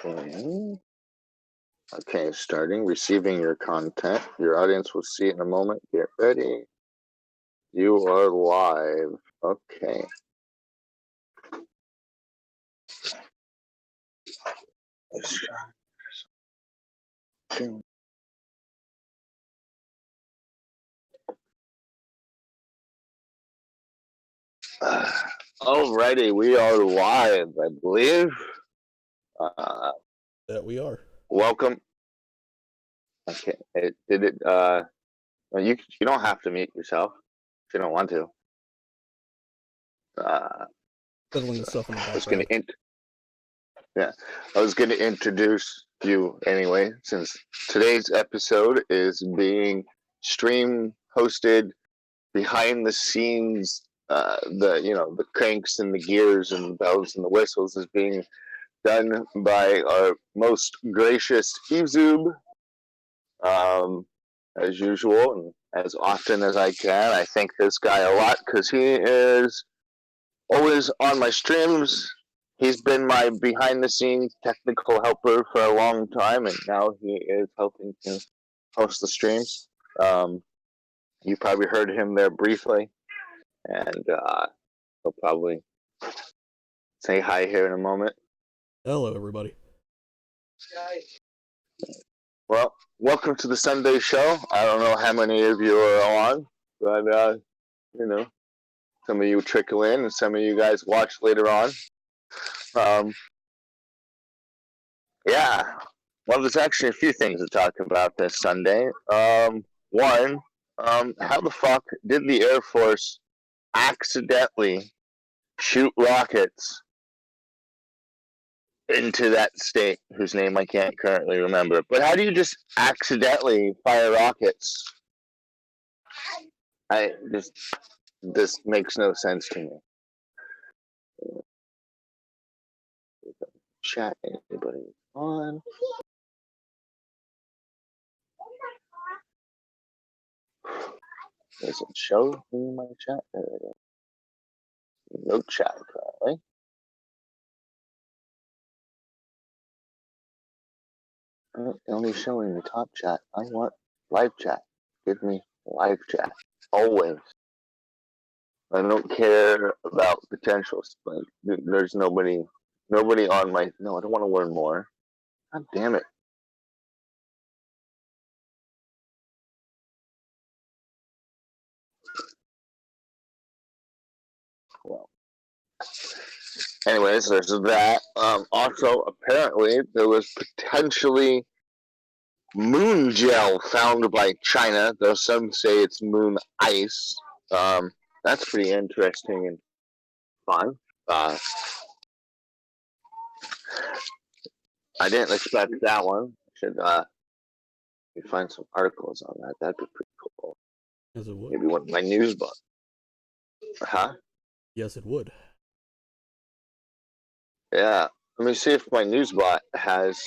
Okay, starting receiving your content. Your audience will see it in a moment. Get ready. You are live. Okay. Let's try. Alrighty, we are live, I believe. That we are. Welcome. Okay, you don't have to mute yourself if you don't want to. Fiddling stuff in the I was gonna background. I was gonna introduce you anyway, since today's episode is being stream hosted behind the scenes. The cranks and the gears and the bells and the whistles is being done by our most gracious Ezoob, as usual, and as often as I can. I thank this guy a lot because he is always on my streams. He's been my behind the scenes technical helper for a long time, and now he is helping to host the streams. You probably heard him there briefly, and he'll probably say hi here in a moment. Hello, everybody. Well, welcome to the Sunday show. I don't know how many of you are on, but some of you trickle in, and some of you guys watch later on. Yeah, well, there's actually a few things to talk about this Sunday. One, how the fuck did the Air Force accidentally shoot rockets into that state whose name I can't currently remember? But how do you just accidentally fire rockets? This makes no sense to me. Chat, anybody on? Does it show in my chat? There it is. No chat currently. Only showing the top chat. I want live chat. Give me live chat. Always. I don't care about potentials. Like, there's nobody on my. No, I don't want to learn more. God damn it. Well. Anyways, there's that. Also, apparently, there was potentially moon gel found by China, though some say it's moon ice. That's pretty interesting and fun. I didn't expect that one. Should find some articles on that. That'd be pretty cool. Yes, it would. Maybe one of my news books. Huh? Yes, it would. Yeah. Let me see if my news bot has.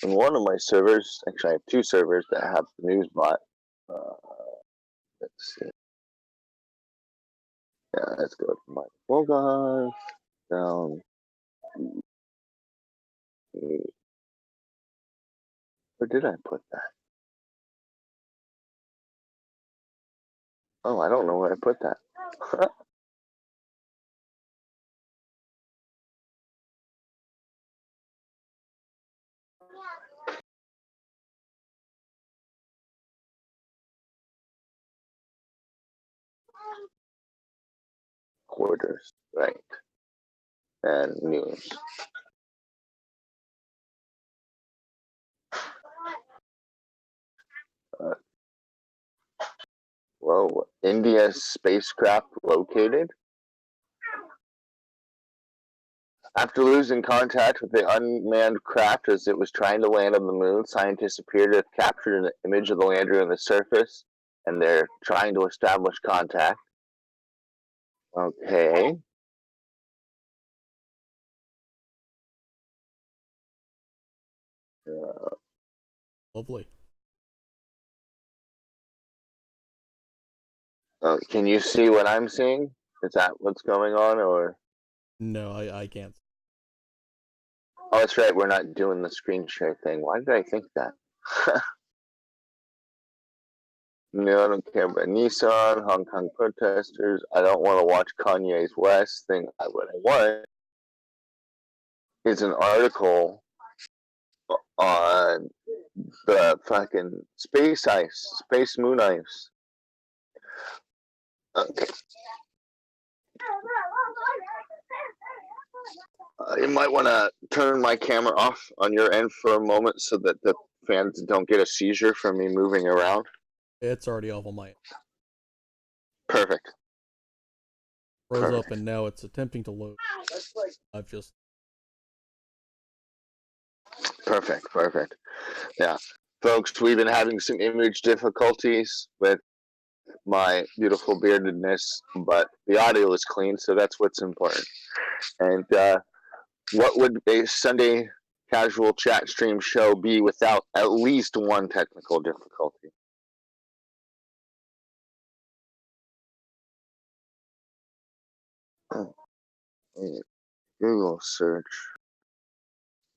In one of my servers, actually, I have two servers that have the news bot. Let's see. Yeah, let's go to my Volga down. Where did I put that? Oh, I don't know where I put that. Quarters, right. And news. Whoa, India's spacecraft located? After losing contact with the unmanned craft as it was trying to land on the moon, scientists appear to have captured an image of the lander on the surface, and they're trying to establish contact. Okay. Lovely. Can you see what I'm seeing? Is that what's going on, or? No, I can't. Oh, that's right. We're not doing the screen share thing. Why did I think that? No, I don't care about Nissan, Hong Kong protesters. I don't want to watch Kanye's West thing. What I want is an article on the fucking space ice, space moon ice. Okay. You might want to turn my camera off on your end for a moment so that the fans don't get a seizure from me moving around. It's already off on my end. Perfect. Froze up and now it's attempting to load. I've just Perfect. Yeah. Folks, we've been having some image difficulties with my beautiful beardedness, but the audio is clean, so that's what's important. And what would a Sunday casual chat stream show be without at least one technical difficulty? Google search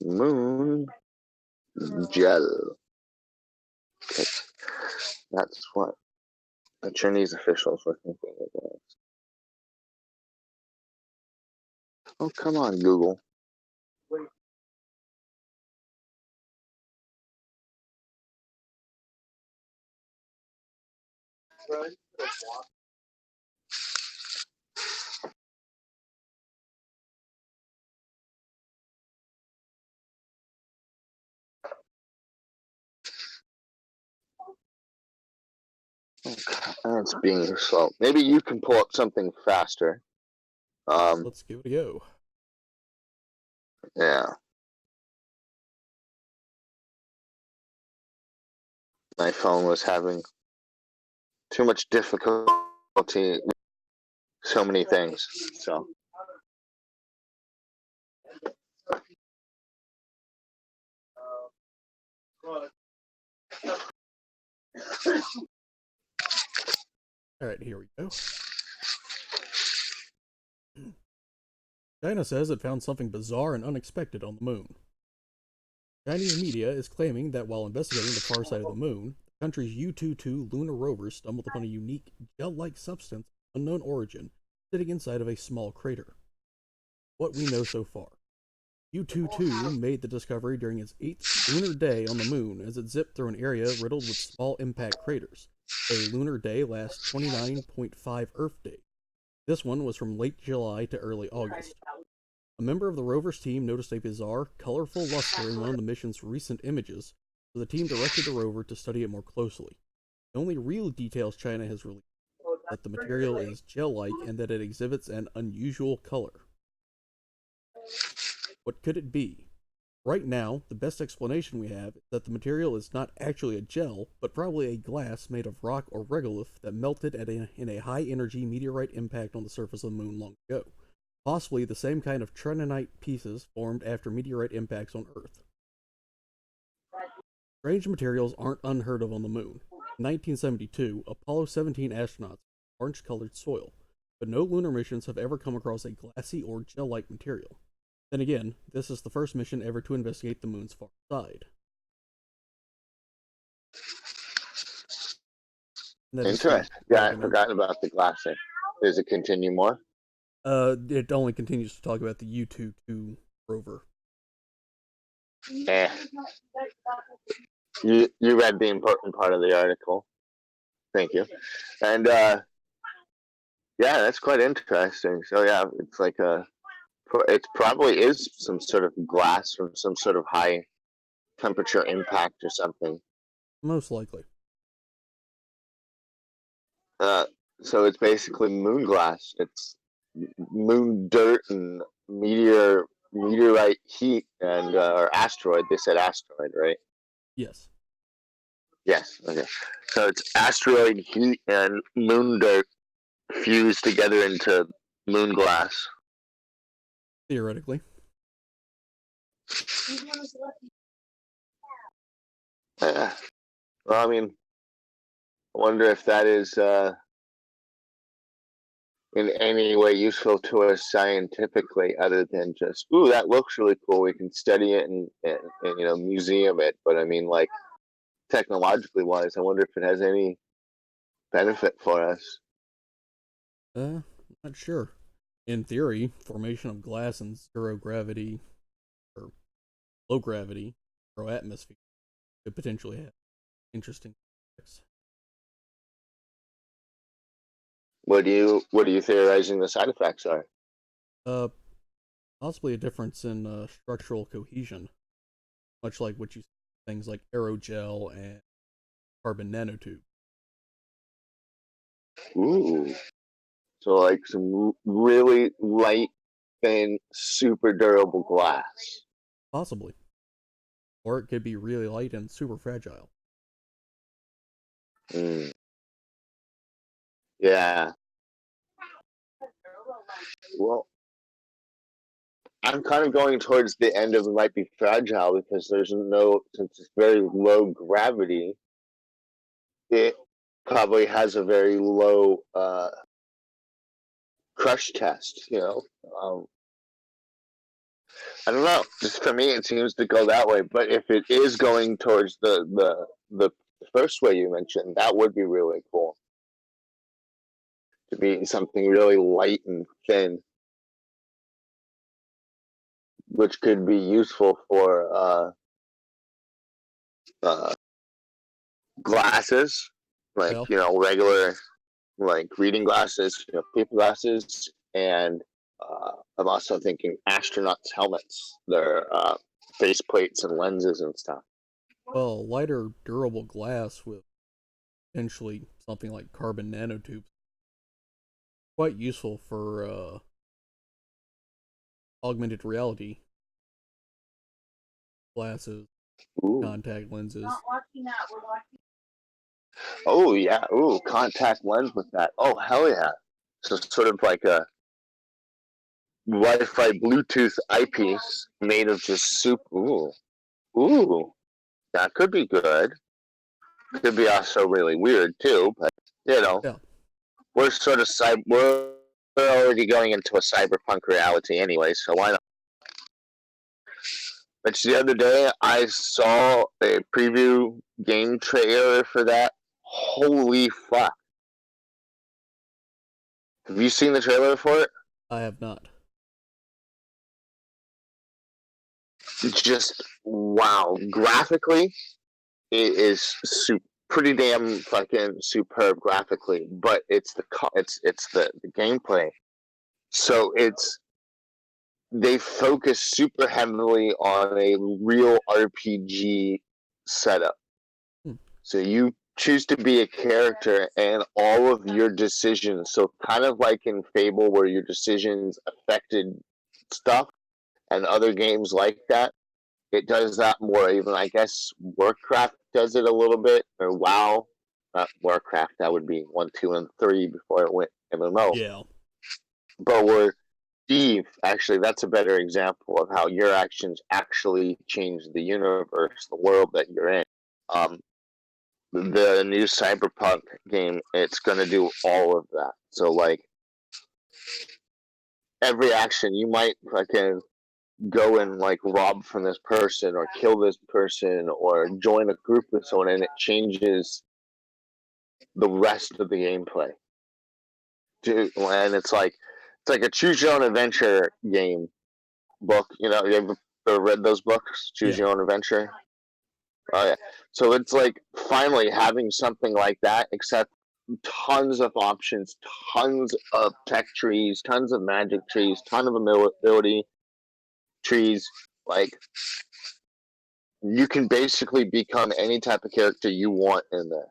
moon gel. Okay. That's what the Chinese officials were thinking it was. Oh, come on, Google. It's being slow. Maybe you can pull up something faster. let's give it a go. Yeah. My phone was having too much difficulty. So many things. So. Alright, here we go. China says it found something bizarre and unexpected on the moon. Chinese media is claiming that while investigating the far side of the moon, the country's U-22 lunar rover stumbled upon a unique gel-like substance of unknown origin sitting inside of a small crater. What we know so far. U-22 made the discovery during its 8th lunar day on the moon as it zipped through an area riddled with small impact craters. A lunar day lasts 29.5 Earth days. This one was from late July to early August. A member of the rover's team noticed a bizarre, colorful luster in one of the mission's recent images, so the team directed the rover to study it more closely. The only real details China has released are that the material is gel-like and that it exhibits an unusual color. What could it be? Right now, the best explanation we have is that the material is not actually a gel, but probably a glass made of rock or regolith that melted in a high-energy meteorite impact on the surface of the moon long ago. Possibly the same kind of trinonite pieces formed after meteorite impacts on Earth. Strange materials aren't unheard of on the moon. In 1972, Apollo 17 astronauts orange-colored soil, but no lunar missions have ever come across a glassy or gel-like material. Then again, this is the first mission ever to investigate the moon's far side. Interesting. Yeah, I forgot about the glassing. Does it continue more? It only continues to talk about the U-22 rover. Yeah. You read the important part of the article. Thank you. And yeah, that's quite interesting. So yeah, it's like it probably is some sort of glass from some sort of high temperature impact or something. Most likely. So it's basically moon glass. It's moon dirt and meteorite heat and or asteroid. They said asteroid, right? Yes. Yes. Okay. So it's asteroid heat and moon dirt fused together into moon glass. Theoretically. Yeah. Well, I mean, I wonder if that is in any way useful to us scientifically, other than just, ooh, that looks really cool. We can study it and museum it. But I mean, like technologically wise, I wonder if it has any benefit for us. Not sure. In theory, formation of glass in zero gravity or low gravity or atmosphere could potentially have interesting effects. What are you theorizing the side effects are? Uh, Possibly a difference in structural cohesion, much like what you see things like aerogel and carbon nanotube. Ooh, so like some really light, thin, super durable glass. Possibly. Or it could be really light and super fragile. Mm, yeah. Well, I'm kind of going towards the end of it might be fragile because since it's very low gravity, it probably has a very low crush test. I don't know. Just for me, it seems to go that way. But if it is going towards the first way you mentioned, that would be really cool to be something really light and thin, which could be useful for uh, glasses, like Well, regular like reading glasses, paper glasses, and I'm also thinking astronauts' helmets, their face plates and lenses and stuff. lighter durable glass with potentially something like carbon nanotubes quite useful for augmented reality glasses, Ooh. contact lenses. Oh yeah. Ooh, contact lens with that. Oh hell yeah. So sort of like a Wi-Fi Bluetooth eyepiece made of just soup. Ooh. Ooh. That could be good. Could be also really weird too, but you know, Yeah. we're sort of we're already going into a cyberpunk reality anyway, so why not? But the other day I saw a preview game trailer for that. Holy fuck. Have you seen the trailer for it? I have not. It's just wow. Graphically, it is pretty damn fucking superb graphically, but it's the gameplay. So they focus super heavily on a real RPG setup. Hmm. So you choose to be a character and all of your decisions, so kind of like in Fable where your decisions affected stuff and other games like that, it does that more. Even I guess Warcraft does it a little bit, or WoW. Not Warcraft, that would be 1, 2, and 3 before it went MMO. Yeah. But where Steve, actually, that's a better example of how your actions actually change the universe, the world that you're in. Um, the new Cyberpunk game, it's gonna do all of that. So like every action, you might fucking go and like rob from this person or kill this person or join a group with someone, and it changes the rest of the gameplay. And it's like a choose your own adventure game book. You ever read those books? Choose Yeah. your own adventure. Oh yeah. So it's like finally having something like that, except tons of options, tons of tech trees, tons of magic trees, ton of ability trees. Like you can basically become any type of character you want in there.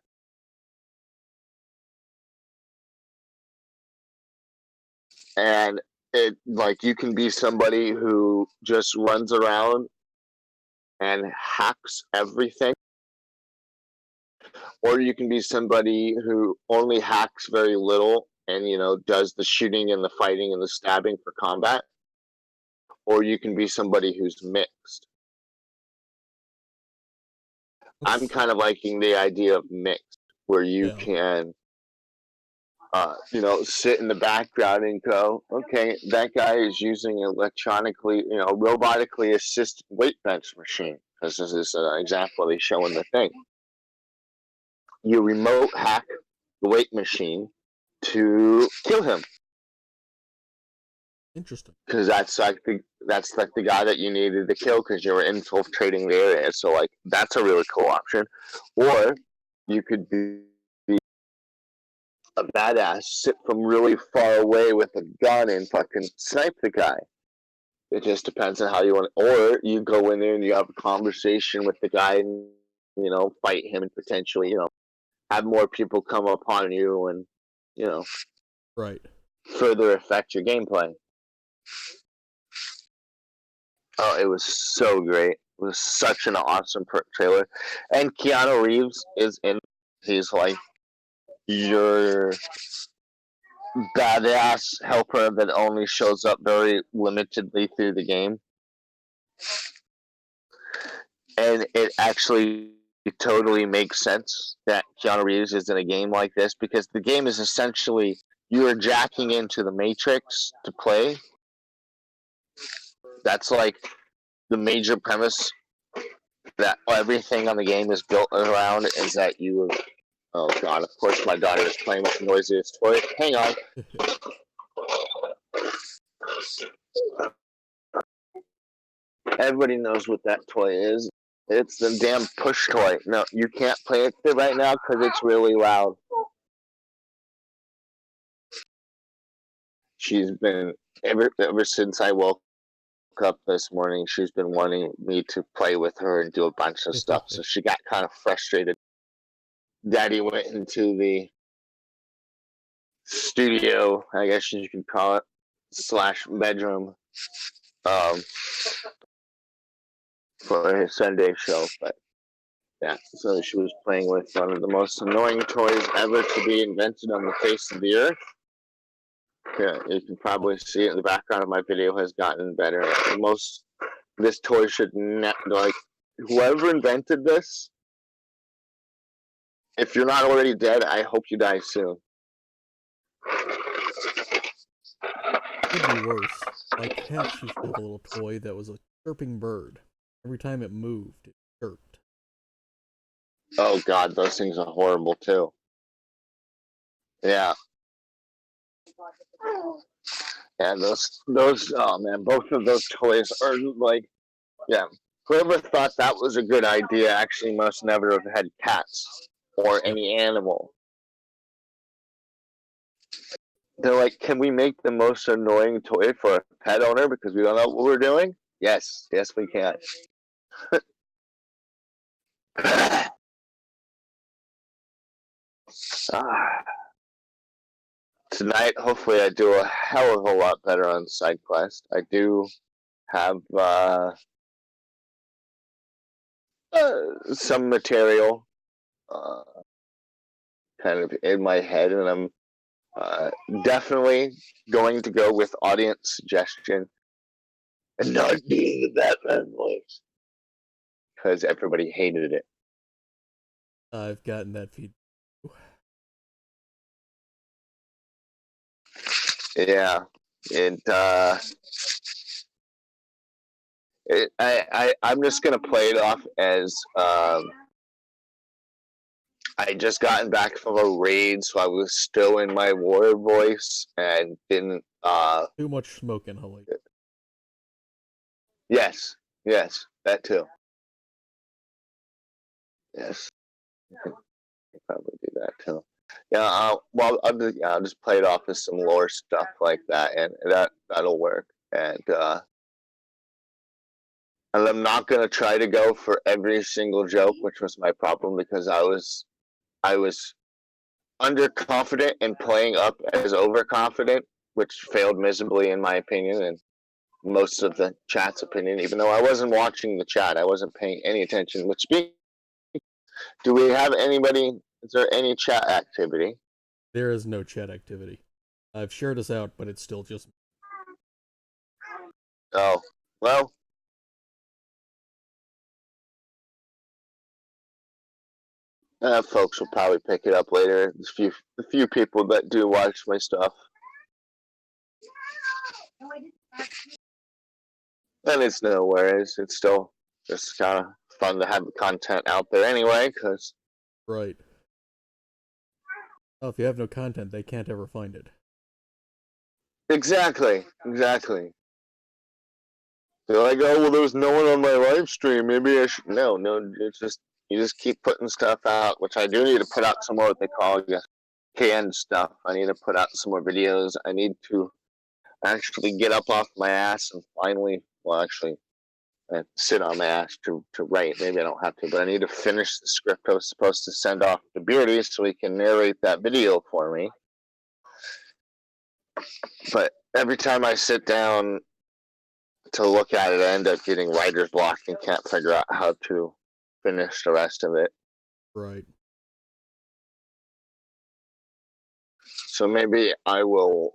And it like you can be somebody who just runs around and hacks everything, or you can be somebody who only hacks very little and does the shooting and the fighting and the stabbing for combat, or you can be somebody who's mixed. I'm That's kind of liking the idea of mixed, where you yeah. can sit in the background and go, okay, that guy is using electronically, robotically assisted weight bench machine. Because this is an example they show in the thing. You remote hack the weight machine to kill him. Interesting. Because that's like the guy that you needed to kill because you were infiltrating the area. So like that's a really cool option. Or you could be a badass, sit from really far away with a gun and fucking snipe the guy. It just depends on how you want. Or you go in there and you have a conversation with the guy and fight him and potentially have more people come upon you and Right. further affect your gameplay. Oh, it was so great. It was such an awesome trailer. And Keanu Reeves is in. He's like your badass helper that only shows up very limitedly through the game. And it actually totally makes sense that Keanu Reeves is in a game like this because the game is essentially you are jacking into the Matrix to play. That's like the major premise that everything on the game is built around is that you. Oh god! Of course, my daughter is playing with the noisiest toy. Hang on. Everybody knows what that toy is. It's the damn push toy. No, you can't play it right now because it's really loud. She's been ever since I woke up this morning. She's been wanting me to play with her and do a bunch of stuff. So she got kind of frustrated. Daddy went into the studio, I guess you could call it, / bedroom, for his Sunday show. But yeah, so she was playing with one of the most annoying toys ever to be invented on the face of the earth. Yeah, you can probably see it in the background of my video has gotten better. This toy should not, like, whoever invented this, if you're not already dead, I hope you die soon. Could be worse. My cat used to have a little toy that was a chirping bird. Every time it moved, it chirped. Oh god, those things are horrible too. Yeah. Yeah, those oh man, both of those toys are like, yeah. Whoever thought that was a good idea actually must never have had cats or Yep. any animal. They're like, can we make the most annoying toy for a pet owner because we don't know what we're doing? Yes, we can. Tonight, hopefully, I do a hell of a lot better on side quest. I do have some material kind of in my head, and I'm definitely going to go with audience suggestion and not doing the Batman voice because everybody hated it. I've gotten that feedback. Yeah, and I'm just gonna play it off as I just gotten back from a raid, so I was still in my war voice and didn't. Too much smoking, Holly. Yes, that too. Yes, I can probably do that too. Yeah, I'll just play it off as some lore stuff like that, and that'll work. And I'm not gonna try to go for every single joke, which was my problem because I was underconfident and playing up as overconfident, which failed miserably in my opinion and most of the chat's opinion. Even though I wasn't watching the chat, I wasn't paying any attention. Which do we have anybody? Is there any chat activity? There is no chat activity. I've shared us out, but it's still just. Oh, well. Folks will probably pick it up later. The few people that do watch my stuff, and it's no worries. It's still just kind of fun to have the content out there anyway. Because Right. Oh, if you have no content, they can't ever find it. exactly. They're like, oh well, there was no one on my live stream. Maybe I should. No. It's just you just keep putting stuff out, which I do need to put out some more what they call canned stuff. I need to put out some more videos. I need to actually get up off my ass and finally, well, actually, sit on my ass to write. Maybe I don't have to, but I need to finish the script I was supposed to send off to Beardy so he can narrate that video for me. But every time I sit down to look at it, I end up getting writer's block and can't figure out how to finish the rest of it. Right. So maybe I'll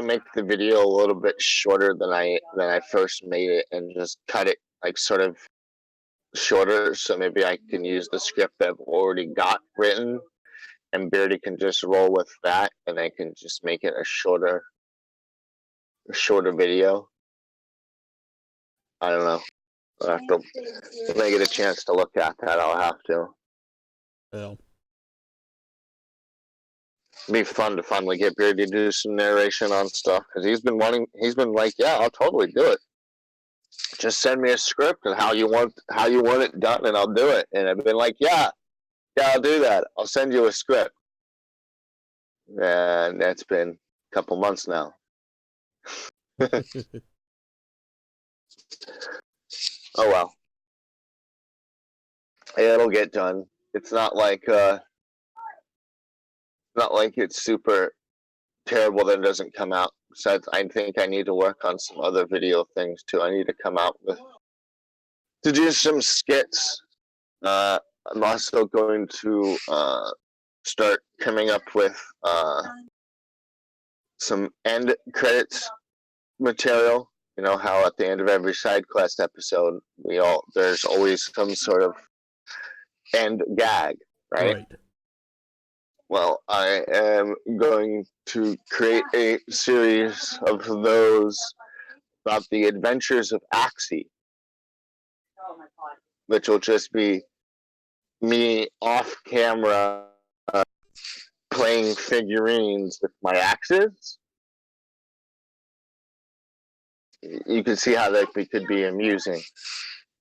make the video a little bit shorter than I first made it and just cut it like sort of shorter, so maybe I can use the script that I've already got written and Beardy can just roll with that and I can just make it a shorter video. I don't know. I'll have to, when I get a chance to look at that, I'll have to. Well, It'd be fun to finally get Beardy to do some narration on stuff because he's been like, yeah, I'll totally do it. Just send me a script and how you want it done and I'll do it. And I've been like, yeah, I'll do that. I'll send you a script. And that's been a couple months now. Oh well. It'll get done. It's not like it's super terrible that it doesn't come out. Besides, I think I need to work on some other video things too. I need to come out to do some skits. I'm also going to start coming up with some end credits material. You know how at the end of every side quest episode, there's always some sort of end gag, right? Right. Well, I am going to create a series of those about the adventures of Axie, which will just be me off camera playing figurines with my axes. You can see how that could be amusing.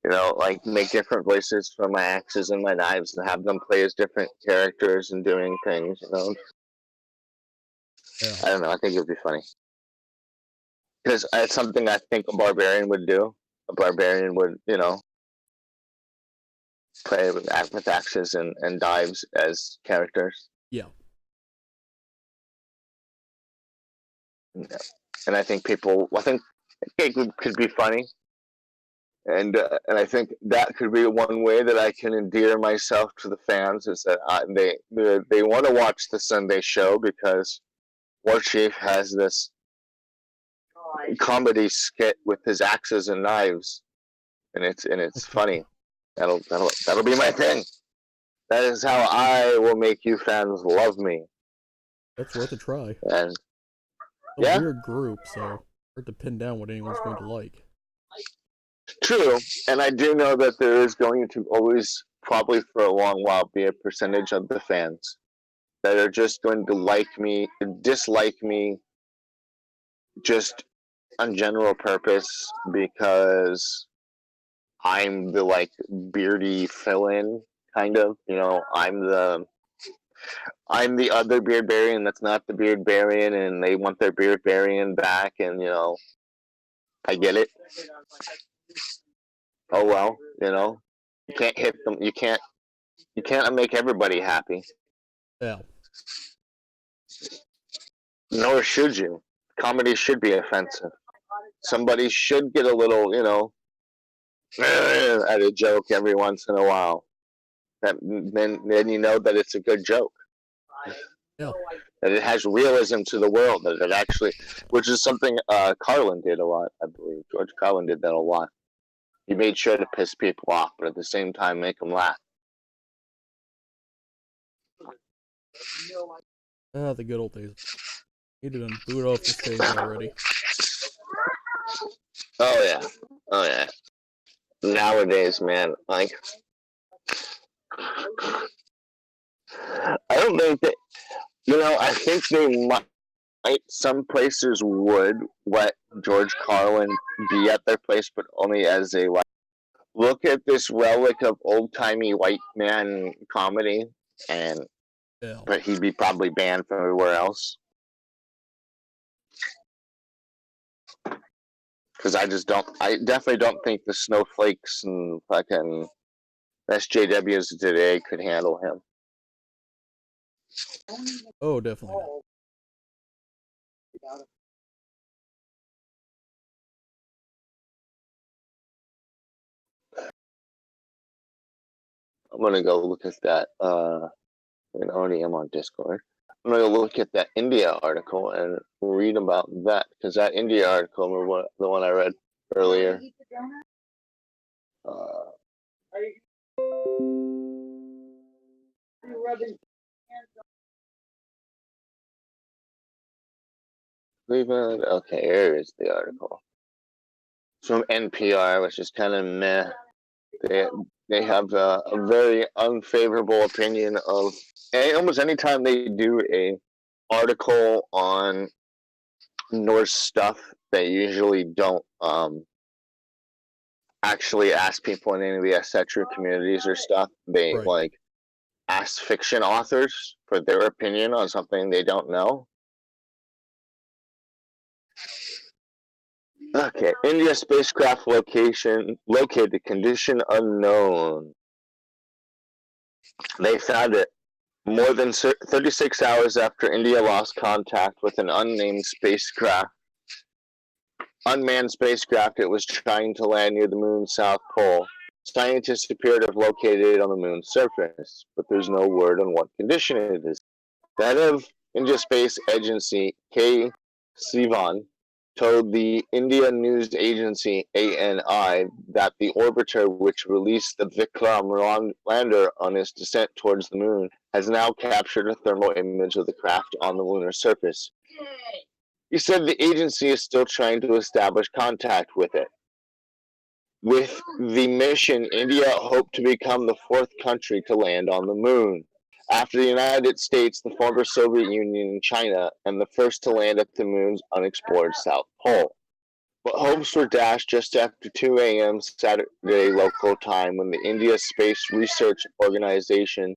You know, like make different voices for my axes and my knives and have them play as different characters and doing things, you know. Yeah. I don't know, I think it would be funny. Because it's something I think a barbarian would do. A barbarian would, you know, play with axes and dives as characters. Yeah. And I think it could be funny. And I think that could be one way that I can endear myself to the fans is that they want to watch the Sunday show because War Chief has this comedy skit with his axes and knives, and it's funny. That'll be my thing. That is how I will make you fans love me. That's worth a try. And A yeah, weird group, so hard to pin down what anyone's going to like. true. And I do know that there is going to always, probably for a long while, be a percentage of the fans that are just going to dislike me, just on general purpose because I'm the like beardy fill-in kind of. You know, I'm the other beardbarian that's not the beardbarian, and they want their beardbarian back, and you know, I get it. Oh well, you know, you can't hit them. You can't make everybody happy. Yeah. Nor should you. Comedy should be offensive. Somebody should get a little, you know, at a joke every once in a while. Then you know that it's a good joke. Yeah. That it has realism to the world. That it actually, which is something Carlin did a lot, I believe. George Carlin did that a lot. He made sure to piss people off, but at the same time make them laugh. Ah, the good old days. He done booed off the stage already. Oh yeah, oh yeah. Nowadays, man, like I don't think that I think they might. Some places would let George Carlin be at their place, but only as a like. Look at this relic of old timey white man comedy, and Yeah. but he'd be probably banned from everywhere else. Because I definitely don't think the snowflakes and fucking SJWs today could handle him. Oh, definitely not. I'm gonna go look at that. I already am on Discord. I'm gonna look at that India article and read about that because that India article, the one I read earlier. Cleveland. Okay, here is the article. It's from NPR, which is kind of meh. They have a very unfavorable opinion of almost anytime they do a article on Norse stuff. They usually don't actually ask people in any of the eccentric communities or stuff. They Right. like ask fiction authors for their opinion on something they don't know. Okay, India spacecraft located, condition unknown. They found it more than 36 hours after India lost contact with an unmanned spacecraft. It was trying to land near the moon's south pole. Scientists appear to have located it on the moon's surface, but there's no word on what condition it is. The head of India Space Agency, K. Sivan, told the India news agency ANI that the orbiter which released the Vikram lander on its descent towards the moon has now captured a thermal image of the craft on the lunar surface. He said the agency is still trying to establish contact with it. With the mission, India hoped to become the fourth country to land on the moon, after the United States, the former Soviet Union, and China, and the first to land at the moon's unexplored South Pole. But hopes were dashed just after 2 a.m. Saturday local time when the India Space Research Organization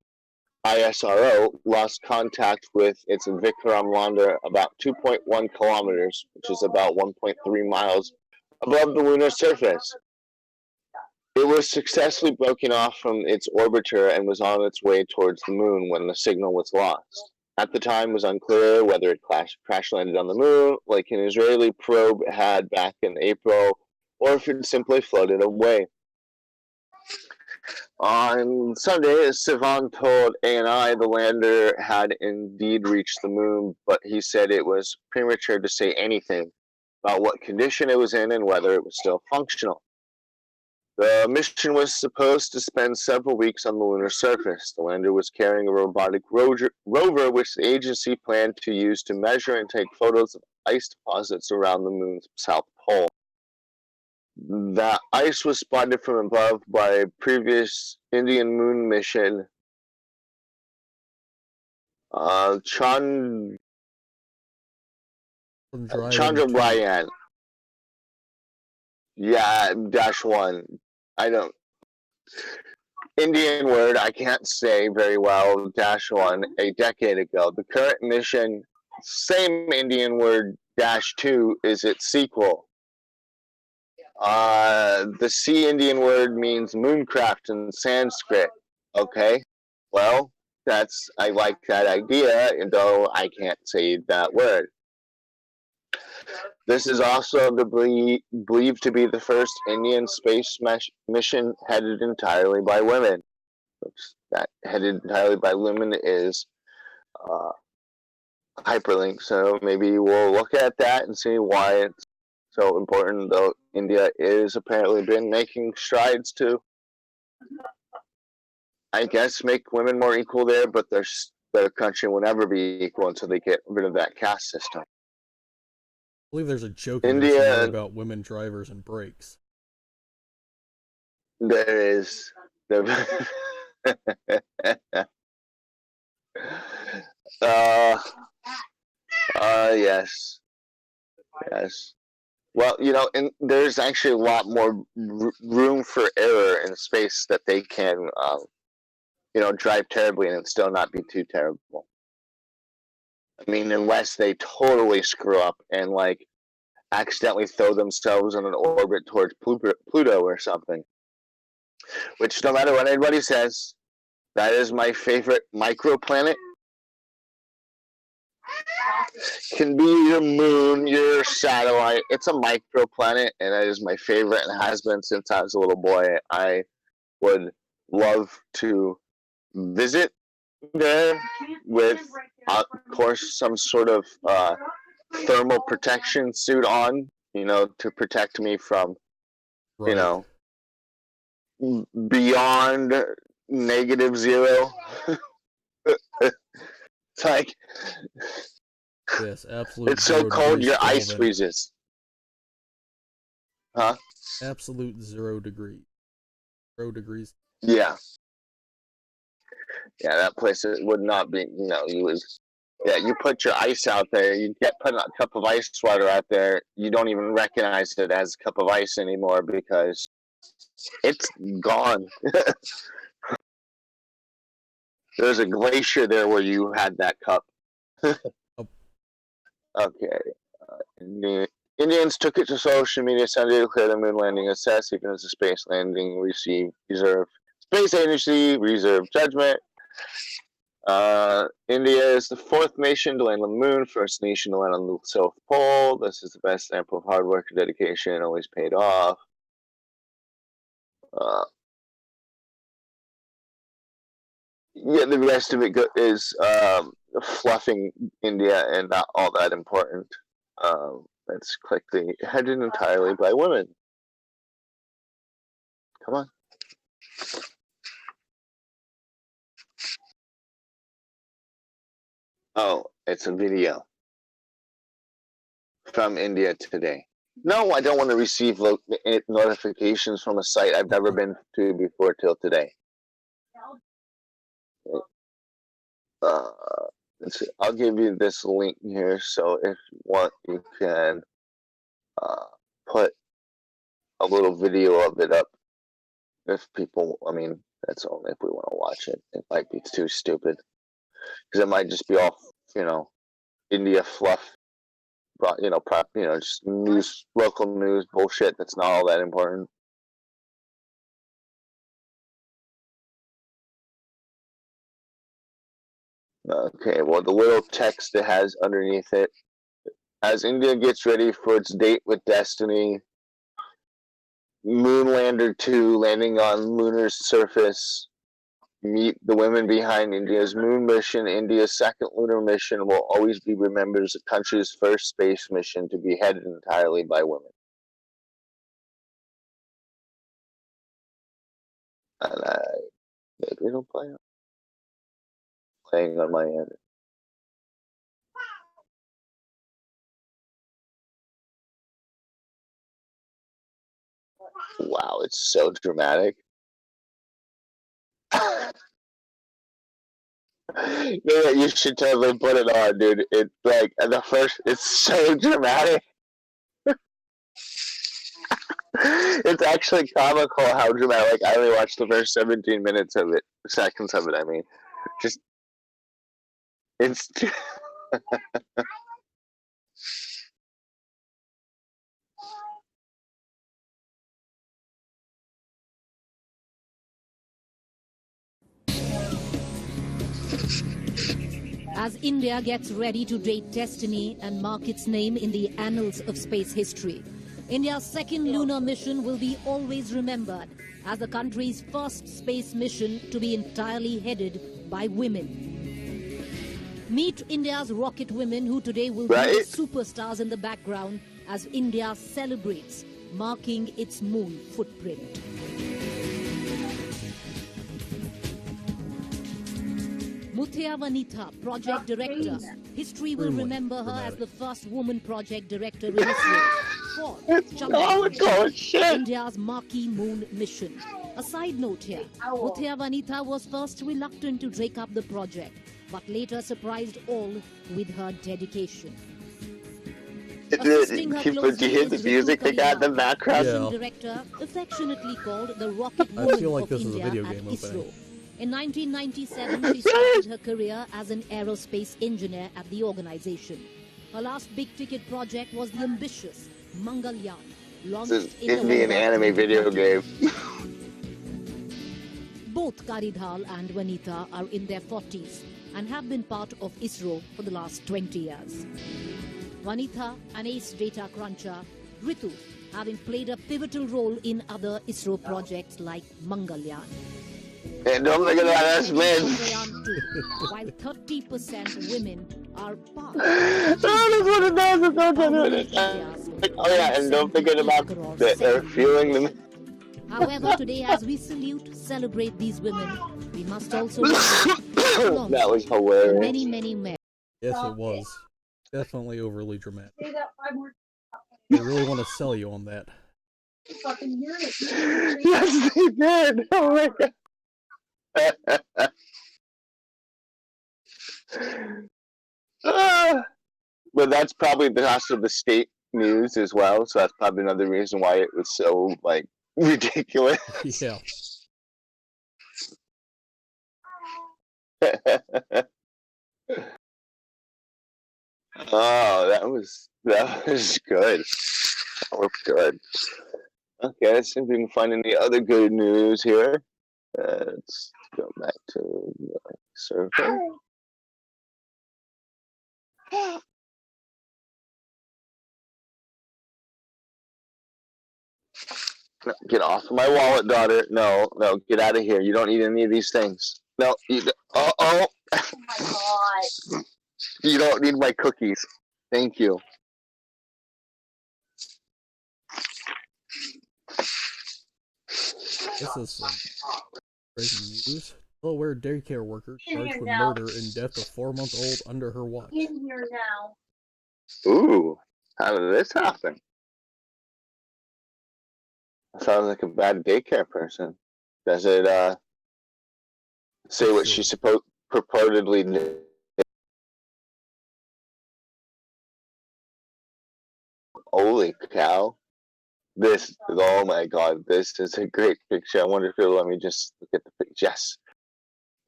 ISRO lost contact with its Vikram lander about 2.1 kilometers, which is about 1.3 miles, above the lunar surface. It was successfully broken off from its orbiter and was on its way towards the moon when the signal was lost. At the time, it was unclear whether it crash landed on the moon, like an Israeli probe had back in April, or if it simply floated away. On Sunday, Sivan told ANI the lander had indeed reached the moon, but he said it was premature to say anything about what condition it was in and whether it was still functional. The mission was supposed to spend several weeks on the lunar surface. The lander was carrying a robotic rover, which the agency planned to use to measure and take photos of ice deposits around the moon's south pole. The ice was spotted from above by a previous Indian moon mission, Chandrayaan. Yeah, -1. I don't. Indian word I can't say very well, -1, a decade ago. The current mission, same Indian word, -2, is its sequel. The C Indian word means mooncraft in Sanskrit. Okay, well, I like that idea, though I can't say that word. This is also believed to be the first Indian space mission headed entirely by women. That headed entirely by women is hyperlink, so maybe we'll look at that and see why it's so important, though India is apparently been making strides to, I guess, make women more equal there, but they're their country will never be equal until they get rid of that caste system. I believe there's a joke in there somewhere India, about women drivers and brakes. there is the uh yes, yes. Well, and there's actually a lot more room for error in space that they can, drive terribly and it still not be too terrible. I mean, unless they totally screw up and like accidentally throw themselves in an orbit towards Pluto or something. Which, no matter what anybody says, that is my favorite microplanet. Can be your moon, your satellite. It's a microplanet, and that is my favorite and has been since I was a little boy. I would love to visit there with, of course, some sort of thermal protection suit on, to protect me from, Right. Beyond -0. It's like Yes, absolute it's so 0 cold degrees your ice Kelvin. freezes. Huh? Absolute 0 degrees. 0 degrees. Yeah. Yeah, that place would not be, you put your ice out there, you put a cup of ice water out there, you don't even recognize it as a cup of ice anymore because it's gone. There's a glacier there where you had that cup. Okay. Indians took it to social media Sunday to declare the moon landing a success, even as the space landing received reserve. Space Agency reserve judgment. India is the 4th nation to land on the moon, first nation to land on the South Pole. This is the best example of hard work and dedication, always paid off. Yeah, the rest of it is fluffing India and not all that important. Let's click the headed entirely by women. Come on. Oh, it's a video from India today. No, I don't want to receive notifications from a site I've never been to before till today. Let's see. I'll give you this link here, so if you want, you can put a little video of it up. If people, that's only if we want to watch it. It might be too stupid because it might just be all, India fluff, just news, local news bullshit that's not all that important. Okay, well, the little text it has underneath it, as India gets ready for its date with destiny, Moonlander 2 landing on lunar surface, meet the women behind India's moon mission. India's second lunar mission will always be remembered as the country's first space mission to be headed entirely by women. And maybe it'll play out. Playing on my end. Wow, it's so dramatic. Yeah, you should totally put it on, dude. It's like it's so dramatic. It's actually comical how dramatic. I only watched the first 17 minutes of it, seconds of it. I mean, just it's. As India gets ready to date destiny and mark its name in the annals of space history, India's second lunar mission will be always remembered as the country's first space mission to be entirely headed by women. Meet India's rocket women who today will be the superstars in the background as India celebrates, marking its moon footprint. Muthia Vanitha, project director. History will Extremely remember her as dramatic. the first woman project director in Israel for It's oh shit. India's marquee moon mission. A side note here, Muthia Vanitha was first reluctant to take up the project, but later surprised all with her dedication. Assisting her Do you closely hear the was music they got in the Ritu background? Yeah. mission director, affectionately called the Rocket I Woman feel like of this is a India video at game ISRO. opening. In 1997, she started her career as an aerospace engineer at the organization. Her last big-ticket project was the ambitious Mangalyaan, This launched is in Indian November anime video 2014. game. Both Karidhal and Vanitha are in their 40s and have been part of ISRO for the last 20 years. Vanitha, an ace data cruncher, Ritu, having played a pivotal role in other ISRO projects like Mangalyaan. And don't forget about us men. Chandrayaan 2, while 30% women are part of That's what it does. It's not doing it. India's Oh yeah, and don't forget about that they're fueling them. However, today as we salute, celebrate these women, we must also remember That was the hilarious. many, many men. Yes, it was. Definitely overly dramatic. They really want to sell you on that. Yes, they did. Oh my god. But that's probably because of the state news as well. So that's probably another reason why it was so like ridiculous. Yeah. Oh, that was good. That was good. Okay, let's see if we can find any other good news here. Let's go back to the survey. No, get off of my wallet, daughter. No, get out of here. You don't need any of these things. No, oh. Oh my god. You don't need my cookies. Thank you. This is some breaking news. Delaware daycare worker charged with now. murder and death of 4-month-old under her watch. In here now. Ooh, how did this happen? Sounds like a bad daycare person. Does it say what she purportedly did? Holy cow. Oh my god, this is a great picture. I wonder if it'll let me just look at the picture. Yes.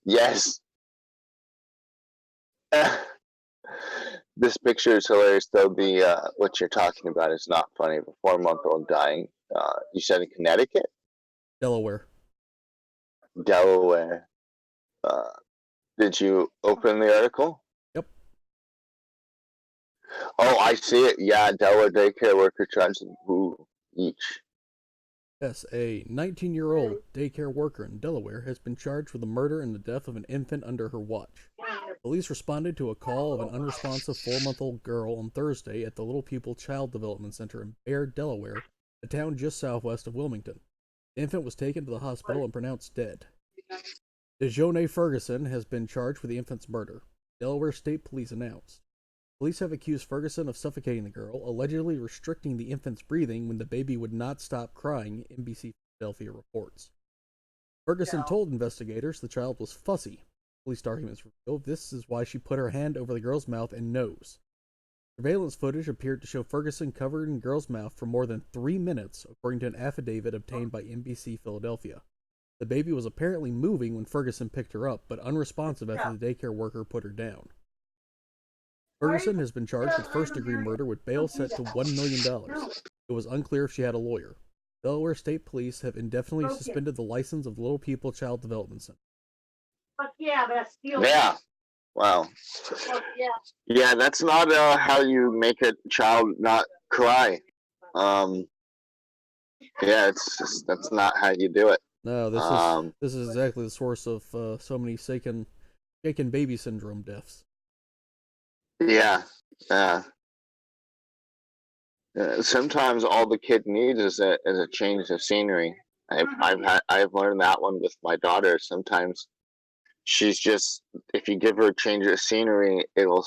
Yes. This picture is hilarious, though. What you're talking about is not funny. The 4-month-old dying. You said in Connecticut? Delaware. Delaware. Did you open the article? Yep. Oh, I see it. Yeah, Delaware daycare worker charged each. Yes, a 19-year-old daycare worker in Delaware has been charged with the murder and the death of an infant under her watch. Police responded to a call of an unresponsive 4-month-old girl on Thursday at the Little People Child Development Center in Baird, Delaware, a town just southwest of Wilmington. The infant was taken to the hospital and pronounced dead. DeJohne Ferguson has been charged with the infant's murder, Delaware State Police announced. Police have accused Ferguson of suffocating the girl, allegedly restricting the infant's breathing when the baby would not stop crying, NBC Philadelphia reports. Ferguson told investigators the child was fussy. Police documents revealed this is why she put her hand over the girl's mouth and nose. Surveillance footage appeared to show Ferguson covered in the girl's mouth for more than 3 minutes, according to an affidavit obtained by NBC Philadelphia. The baby was apparently moving when Ferguson picked her up, but unresponsive after the daycare worker put her down. Ferguson has been charged with first-degree murder with bail set to $1 million. It was unclear if she had a lawyer. Delaware State Police have indefinitely suspended the license of Little People Child Development Center. But yeah, that's still. Yeah. Wow. But yeah. Yeah, that's not how you make a child not cry. Yeah, that's not how you do it. No, this is exactly the source of so many shaken baby syndrome deaths. Yeah. Sometimes all the kid needs is a change of scenery. I've learned that one with my daughter. Sometimes she's just, if you give her a change of scenery, it'll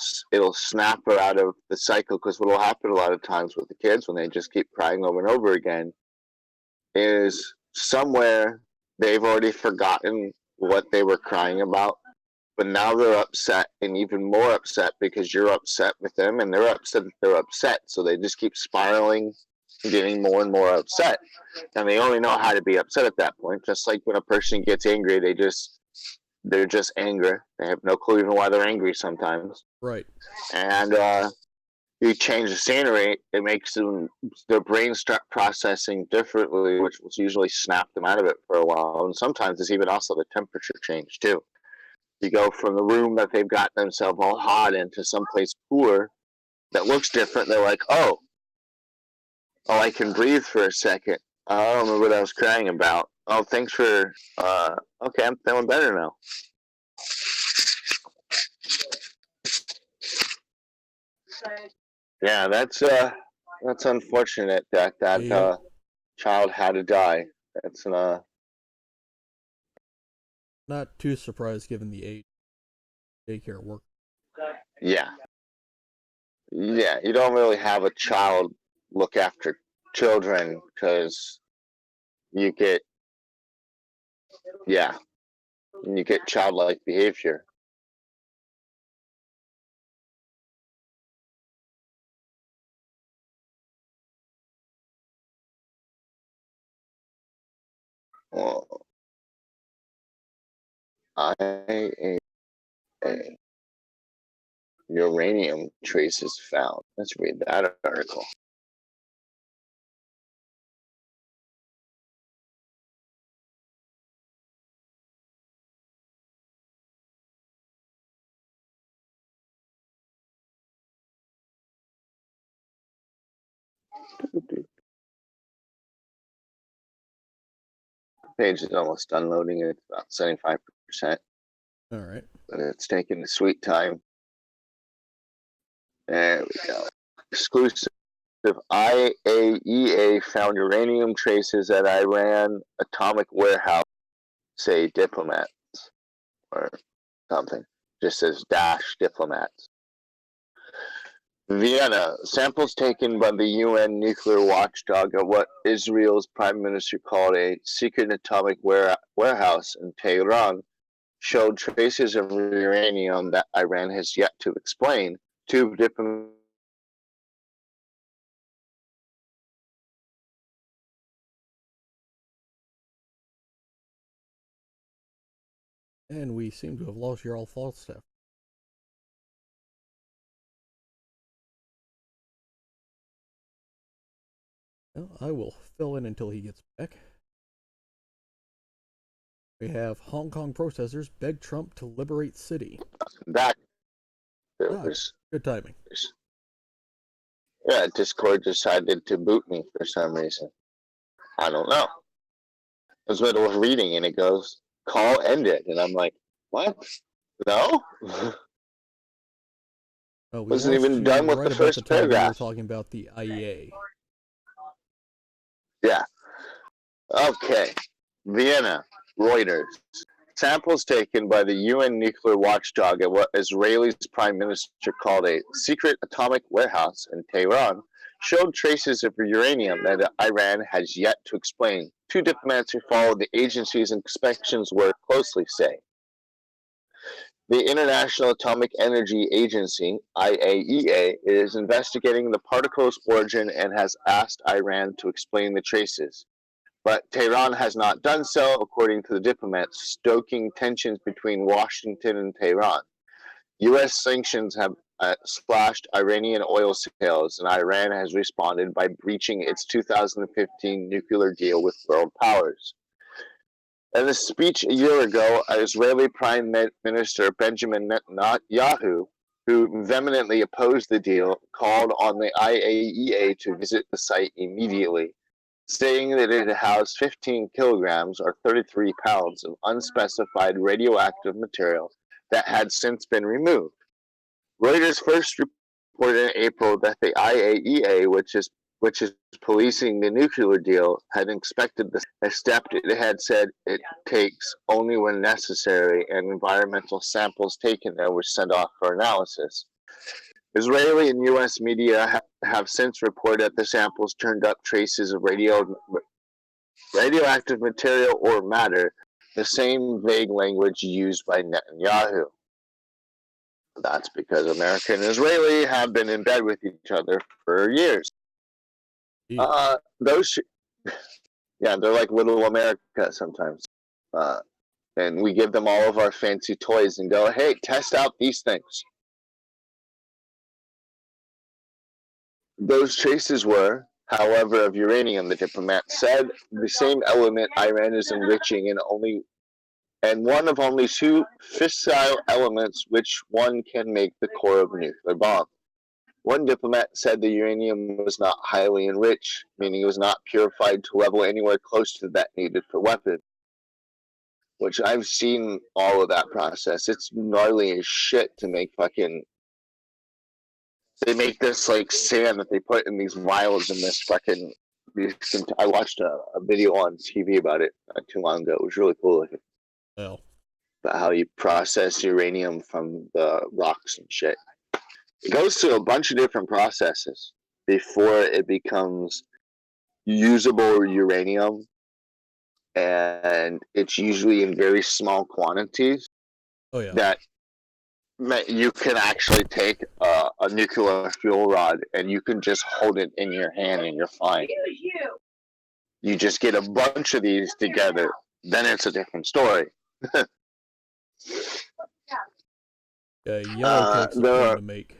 snap her out of the cycle. Because what will happen a lot of times with the kids when they just keep crying over and over again is somewhere they've already forgotten what they were crying about, but now they're upset and even more upset because you're upset with them, and they're upset that they're upset, so they just keep spiraling, getting more and more upset, and they only know how to be upset at that point. Just like when a person gets angry, they're just angry. They have no clue even why they're angry sometimes. Right. And you change the scenery, it makes their brains start processing differently, which will usually snap them out of it for a while. And sometimes it's even also the temperature change too. You go from the room that they've got themselves all hot into someplace cooler that looks different. They're like, oh, I can breathe for a second. I don't remember what I was crying about. Oh, thanks for. Okay, I'm feeling better now. Yeah, that's unfortunate that Yep. child had to die. That's Not too surprised given the age daycare work. yeah. Yeah, you don't really have a child look after children because you get, yeah, you get childlike behavior. Well, a uranium traces found. Let's read that article. The page is almost done loading. It's about 75%, All right. but it's taking the sweet time. There we go. Exclusive. IAEA found uranium traces at Iran atomic warehouse, say diplomats or something. Just says dash diplomats. Vienna. Samples taken by the UN nuclear watchdog at what Israel's prime minister called a secret atomic warehouse in Tehran showed traces of uranium that Iran has yet to explain. Two diplomats. And we seem to have lost your all fault stuff. Well, I will fill in until he gets back. We have Hong Kong protesters beg Trump to liberate city. That Good timing. Yeah, Discord decided to boot me for some reason. I don't know. I was middle of reading and it goes, call ended. And I'm like, what? No? Oh, we Wasn't lost even you done with right the about first the time we were paragraph. talking about the IEA. Yeah. Okay. Vienna, Reuters. Samples taken by the UN nuclear watchdog at what Israel's prime minister called a secret atomic warehouse in Tehran showed traces of uranium that Iran has yet to explain. Two diplomats who followed the agency's inspections work closely say. The International Atomic Energy Agency, IAEA, is investigating the particle's origin and has asked Iran to explain the traces. But Tehran has not done so, according to the diplomats, stoking tensions between Washington and Tehran. U.S. sanctions have slashed Iranian oil sales, and Iran has responded by breaching its 2015 nuclear deal with world powers. In a speech a year ago, Israeli Prime Minister Benjamin Netanyahu, who vehemently opposed the deal, called on the IAEA to visit the site immediately, saying that it housed 15 kilograms or 33 pounds of unspecified radioactive material that had since been removed. Reuters first reported in April that the IAEA, which is which is policing the nuclear deal, had inspected a step it had said it takes only when necessary, and environmental samples taken there were sent off for analysis. Israeli and U.S. media have since reported that the samples turned up traces of radioactive material or matter, the same vague language used by Netanyahu. That's because America and Israeli have been in bed with each other for years. Yeah. Yeah, they're like little America sometimes. And we give them all of our fancy toys and go, hey, test out these things. Those traces were, however, of uranium, the diplomat said, the same element Iran is enriching and one of only two fissile elements which one can make the core of a nuclear bomb. One diplomat said the uranium was not highly enriched, meaning it was not purified to level anywhere close to that needed for weapons. Which I've seen all of that process. It's gnarly as shit to make fucking. They make this like sand that they put in these vials in this fucking. I watched a video on TV about it not too long ago. It was really cool. Well, About how you process uranium from the rocks and shit. It goes through a bunch of different processes before it becomes usable uranium, and it's usually in very small quantities oh yeah. that you can actually take a nuclear fuel rod and you can just hold it in your hand and you're fine. You just get a bunch of these together, then it's a different story. Yellow cake's a pain to make.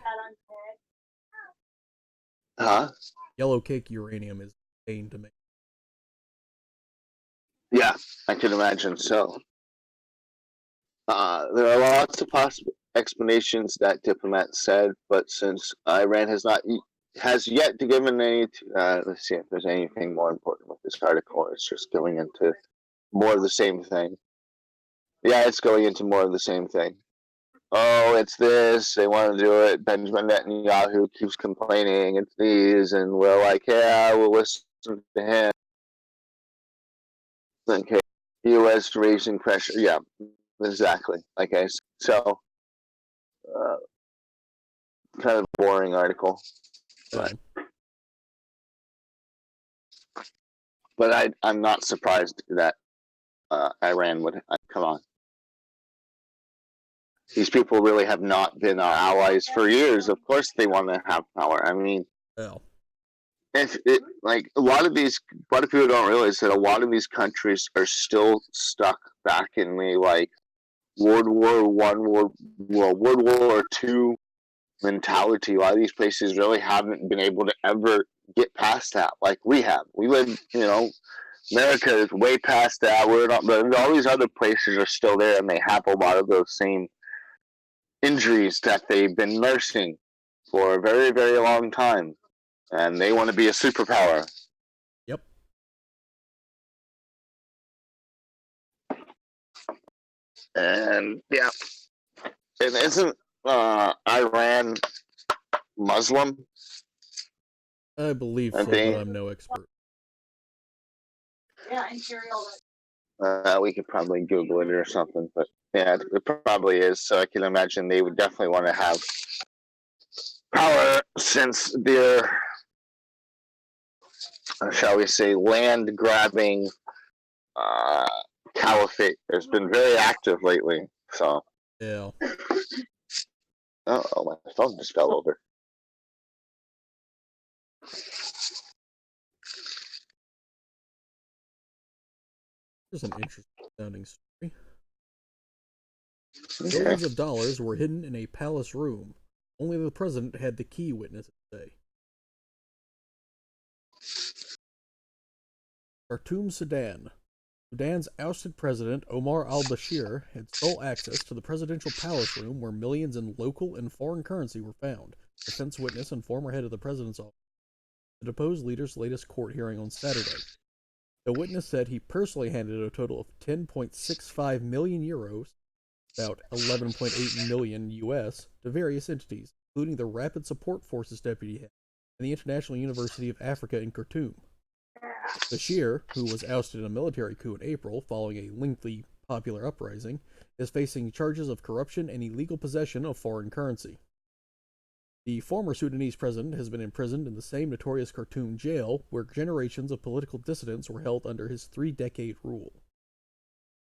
Huh? Yellow cake uranium is a pain to make. Yeah, I can imagine so. There are lots of possible explanations that diplomats said, but since Iran has yet to give any, let's see if there's anything more important with this article. It's just going into more of the same thing. Yeah, it's going into more of the same thing. Oh, it's this. They want to do it. Benjamin Netanyahu keeps complaining. It's these, and we're like, yeah, we'll listen to him. Okay, U.S. raising pressure. Yeah, exactly. Okay, so kind of boring article, but I'm not surprised that Iran would come on. These people really have not been our allies for years. Of course, they want to have power. I mean, if it like a lot of people don't realize that a lot of these countries are still stuck back in the like World War II mentality. A lot of these places really haven't been able to ever get past that like we have. We live, America is way past that. We're not, but all these other places are still there, and they have a lot of those same injuries that they've been nursing for a very, very long time, and they want to be a superpower. Yep. And yeah, and isn't Iran Muslim? I believe so, but I'm no expert. Yeah, Imperial. We could probably Google it or something, but yeah, it probably is. So I can imagine they would definitely want to have power since their, shall we say, land grabbing caliphate has been very active lately. So yeah. Oh, my phone just fell over. Here's an interesting sounding story. Okay. Millions of dollars were hidden in a palace room. Only the president had the key, witnesses say. Khartoum, Sudan. Sudan's ousted president, Omar al-Bashir, had sole access to the presidential palace room where millions in local and foreign currency were found, defense witness and former head of the president's office. The deposed leader's latest court hearing on Saturday. The witness said he personally handed a total of 10.65 million euros, about 11.8 million US, to various entities, including the Rapid Support Forces deputy head, and the International University of Africa in Khartoum. Bashir, who was ousted in a military coup in April following a lengthy popular uprising, is facing charges of corruption and illegal possession of foreign currency. The former Sudanese president has been imprisoned in the same notorious Khartoum jail where generations of political dissidents were held under his 3-decade rule.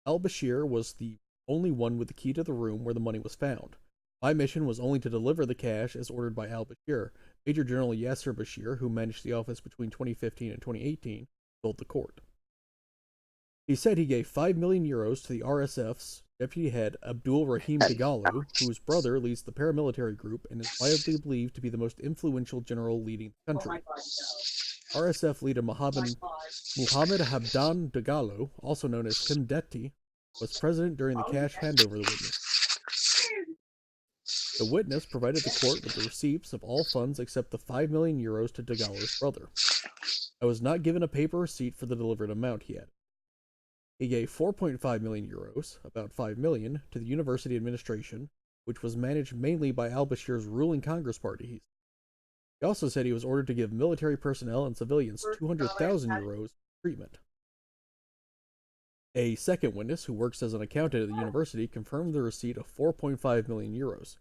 Al-Bashir was the only one with the key to the room where the money was found. My mission was only to deliver the cash as ordered by al-Bashir, Major General Yasser Bashir, who managed the office between 2015 and 2018, told the court. He said he gave 5 million euros to the RSF's deputy head Abdul Rahim Dagalo, whose brother leads the paramilitary group and is widely believed to be the most influential general leading the country. RSF leader Muhammad Habdan Dagalo, also known as Hemdeti, was present during the cash handover the witness. The witness provided the court with the receipts of all funds except the 5 million euros to Dagalo's brother. I was not given a paper receipt for the delivered amount, he added. He gave 4.5 million euros, about 5 million, to the university administration, which was managed mainly by al-Bashir's ruling Congress party. He also said he was ordered to give military personnel and civilians 200,000 euros treatment. A second witness, who works as an accountant at the university, confirmed the receipt of 4.5 million euros.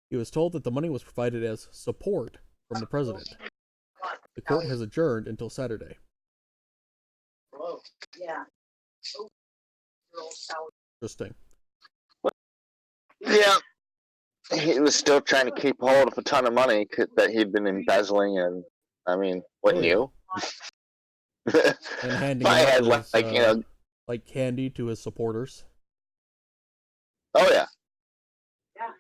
He was told that the money was provided as support from the president. The court has adjourned until Saturday. Yeah. Interesting. Yeah, he was still trying to keep hold of a ton of money that he'd been embezzling, and I mean, wouldn't you? And handing I out had his, like like candy to his supporters. Oh yeah. Yeah.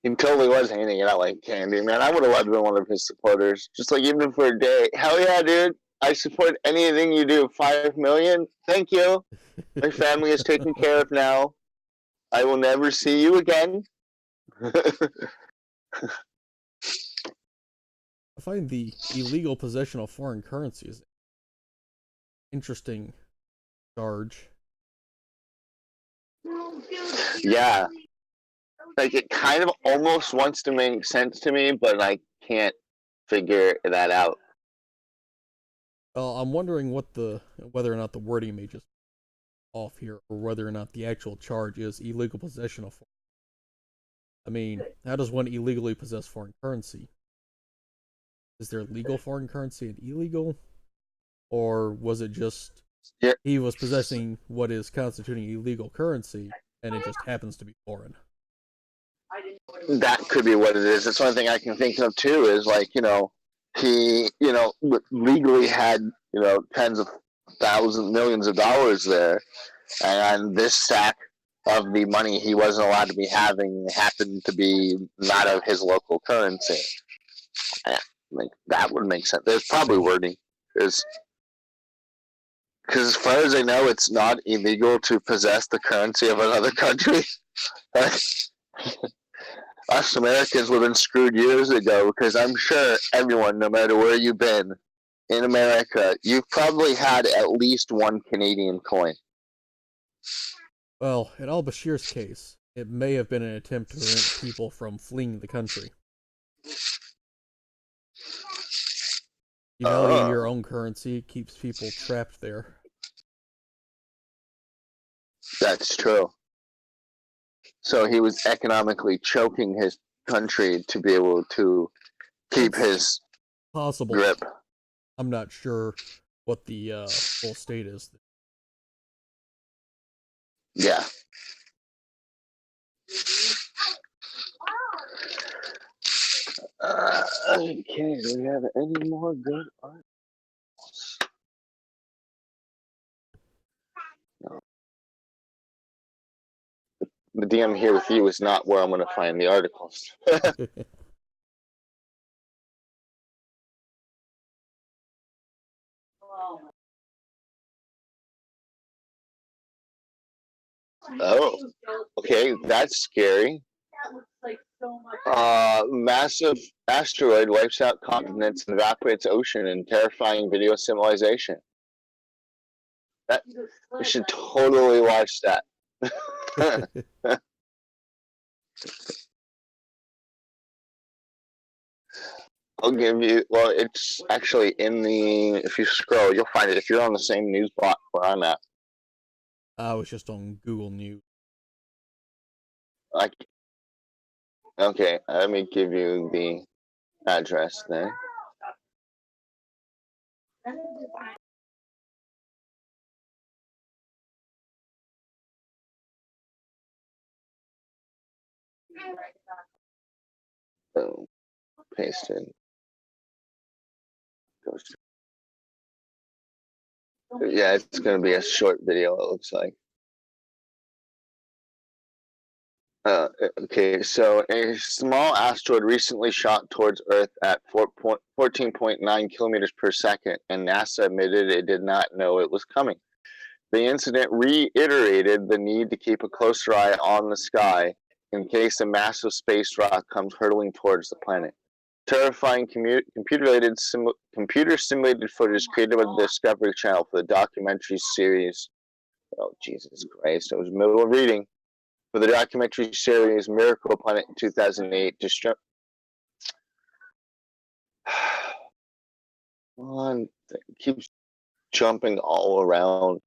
He totally was handing it out like candy, man. I would have loved to be one of his supporters, just like even for a day. Hell yeah, dude! I support anything you do. 5 million, thank you. My family is taken care of now. I will never see you again. I find the illegal possession of foreign currency is an interesting charge. Yeah. Like, it kind of almost wants to make sense to me, but I can't figure that out. Well, I'm wondering whether or not the wording may just be off here, or whether or not the actual charge is illegal possession of foreign. I mean, how does one illegally possess foreign currency? Is there legal foreign currency and illegal? Or was it just he was possessing what is constituting illegal currency, and it just happens to be foreign? That could be what it is. That's one thing I can think of, too, is like, he, legally had, tens of thousands, millions of dollars there, and this sack of the money he wasn't allowed to be having happened to be not of his local currency. Like, that would make sense. There's probably wording. Because as far as I know, it's not illegal to possess the currency of another country. Us Americans would have been screwed years ago, because I'm sure everyone, no matter where you've been in America, you've probably had at least one Canadian coin. Well, in al-Bashir's case, it may have been an attempt to prevent people from fleeing the country. Devaluing your own currency keeps people trapped there. That's true. So he was economically choking his country to be able to keep his possible grip. I'm not sure what the full state is. Yeah. Okay, do we have any more good articles? No. The DM here with you is not where I'm going to find the articles. Oh, okay, that's scary. That looks like so much. Massive asteroid wipes out continents and evaporates ocean in terrifying video symbolization. That we should totally watch that. I'll give you. Well, it's actually in the. If you scroll, you'll find it. If you're on the same news bot where I'm at, I was just on Google News. like, okay, let me give you the address there. So, paste it. Yeah, it's going to be a short video, it looks like. Okay, so a small asteroid recently shot towards Earth at 14.9 kilometers per second, and NASA admitted it did not know it was coming. The incident reiterated the need to keep a closer eye on the sky in case a massive space rock comes hurtling towards the planet. Terrifying computer simulated footage created by the Discovery Channel for the documentary series. Oh, Jesus Christ. I was in the middle of reading. For the documentary series Miracle Planet in 2008. One keeps jumping all around.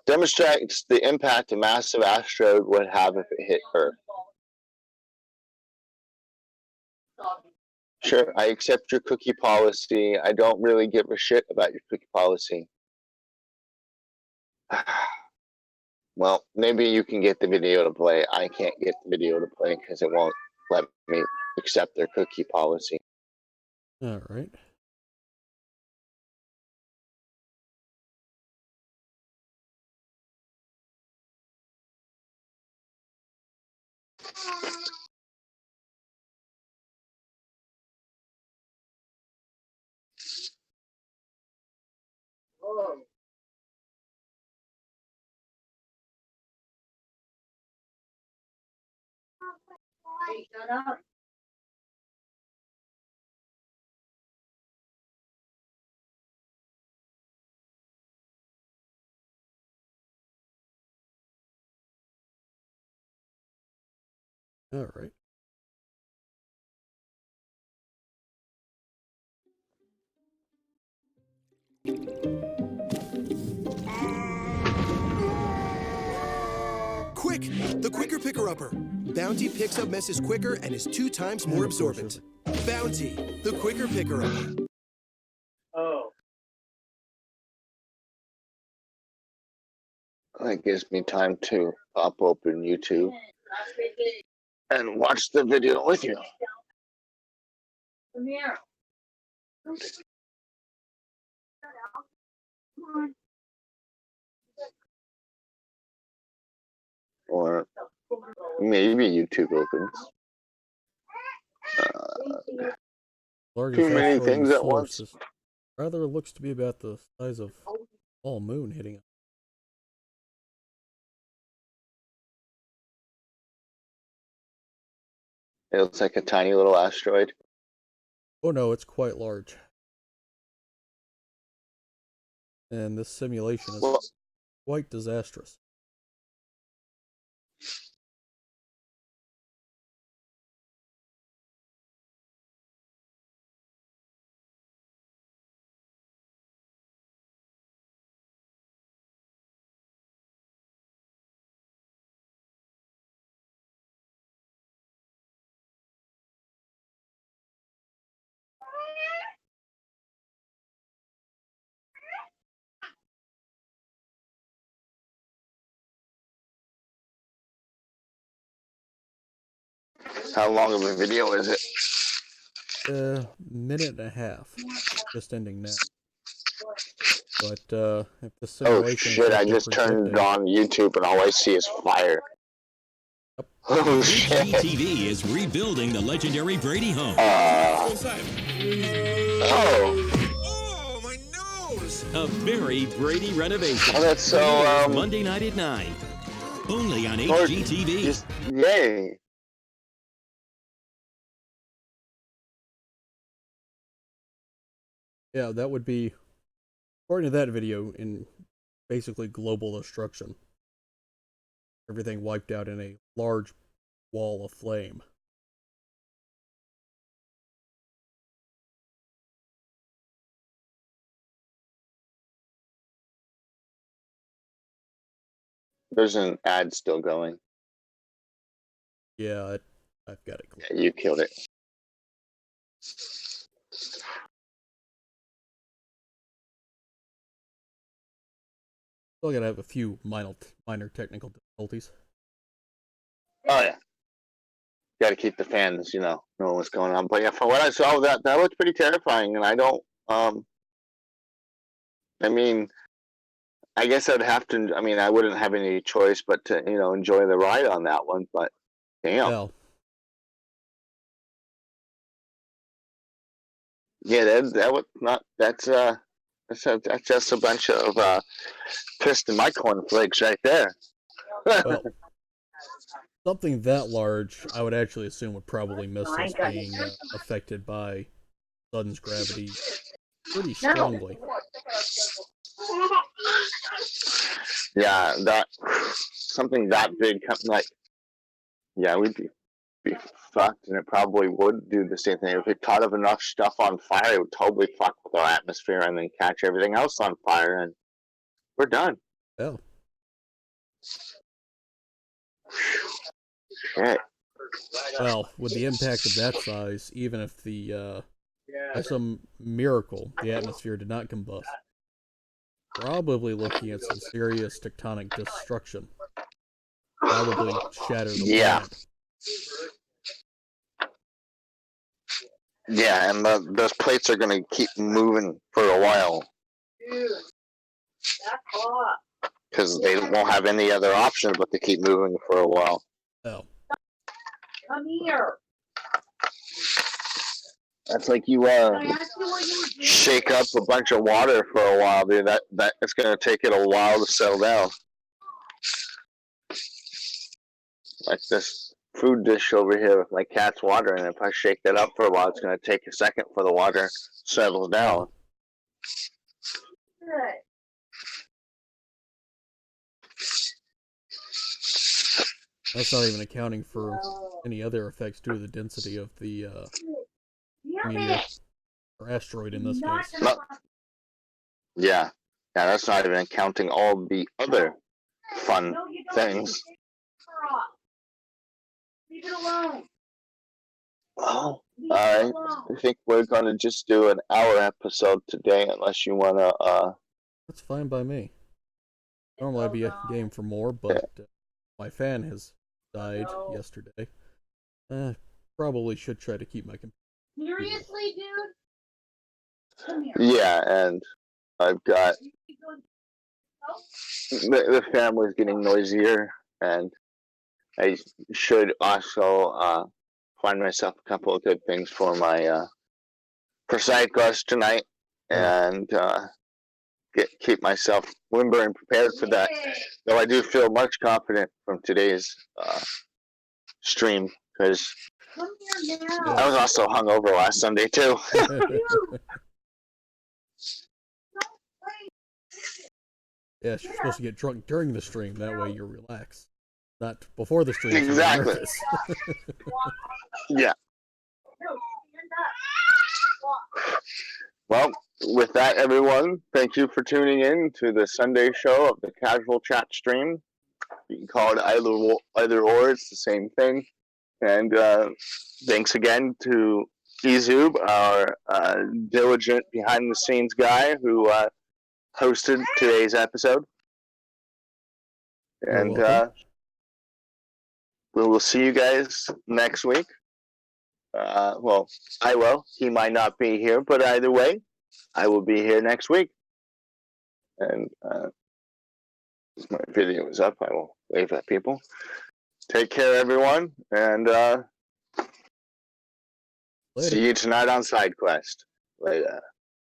Demonstrates the impact a massive asteroid would have if it hit Earth. Sure, I accept your cookie policy. I don't really give a shit about your cookie policy. Well, maybe you can get the video to play. I can't get the video to play because it won't let me accept their cookie policy. All right. Hey, shut up. All right. Quick! The quicker picker-upper. Bounty picks up messes quicker and is 2 times more absorbent. Bounty, the quicker picker-upper. Oh. That gives me time to pop open YouTube and watch the video with you. Come here. Or maybe YouTube opens. Largest Too many asteroid in things the at solar once. system. Rather looks to be about the size of a small moon hitting it. It looks like a tiny little asteroid. Oh no, it's quite large. And this simulation is Well, quite disastrous. how long of a video is it? Minute and a half. Just ending now. But if the Oh simulation is shit, like I they're just turned predicting, on YouTube and all I see is fire. Yep. Oh shit. HGTV is rebuilding the legendary Brady home. Oh. Oh, my nose! A very Brady renovation. Oh, that's so, Premieres Monday night at 9. Only on HGTV. Just, yay. yeah, that would be, according to that video, in basically global destruction. Everything wiped out in a large wall of flame. There's an ad still going. Yeah, I've got it. Yeah, you killed it. Still gotta have a few minor technical difficulties. Oh yeah. Got to keep the fans, knowing what's going on. But yeah, from what I saw, that looked pretty terrifying, and I don't. I mean, I guess I'd have to. I mean, I wouldn't have any choice but to, enjoy the ride on that one. But damn, Well, yeah, that would not. That's just a bunch of pissed in my cornflakes right there. well, something that large, I would actually assume would probably miss us being affected by Sudden's gravity pretty strongly. Yeah, something that big, like, yeah, we'd be fucked, and it probably would do the same thing. If it caught up enough stuff on fire, it would totally fuck with our atmosphere and then catch everything else on fire, and we're done. Oh. Shit. Well, with the impact of that size, even if by some miracle, the atmosphere did not combust, probably looking at some serious tectonic destruction. Probably shatter the planet. Yeah, and those plates are going to keep moving for a while. Dude, that's hot. Because they won't have any other option but to keep moving for a while. Oh. Come here. That's like you shake up a bunch of water for a while, dude. That it's gonna take it a while to settle down. Like this food dish over here with my cat's water, and if I shake that up for a while, it's gonna take a second for the water settles down. Good. That's not even accounting for any other effects due to the density of the meteor or asteroid in this case. No. Yeah, that's not even counting all the other fun things. Leave it alone. Oh, alright. I think we're gonna just do an hour episode today, unless you wanna. That's fine by me. Normally I'd be game for more, but my fan has died yesterday. Probably should try to keep my computer. Seriously, dude? Come here. Yeah, and I've got the family's getting noisier, and I should also find myself a couple of good things for my for side quest tonight, and keep myself limber and prepared for that. Though I do feel much confident from today's stream, because I was also hungover last Sunday too. Yes, you're supposed to get drunk during the stream. That way you're relaxed. Not before the stream. Exactly. Yeah. Well, with that, everyone, thank you for tuning in to the Sunday show of the Casual Chat stream. You can call it either or, it's the same thing. And thanks again to Ezoob, our diligent behind-the-scenes guy who hosted today's episode. And we will see you guys next week. Well, I will. He might not be here, but either way, I will be here next week. And if my video is up, I will wave at people. Take care, everyone, and see you tonight on SideQuest. Later.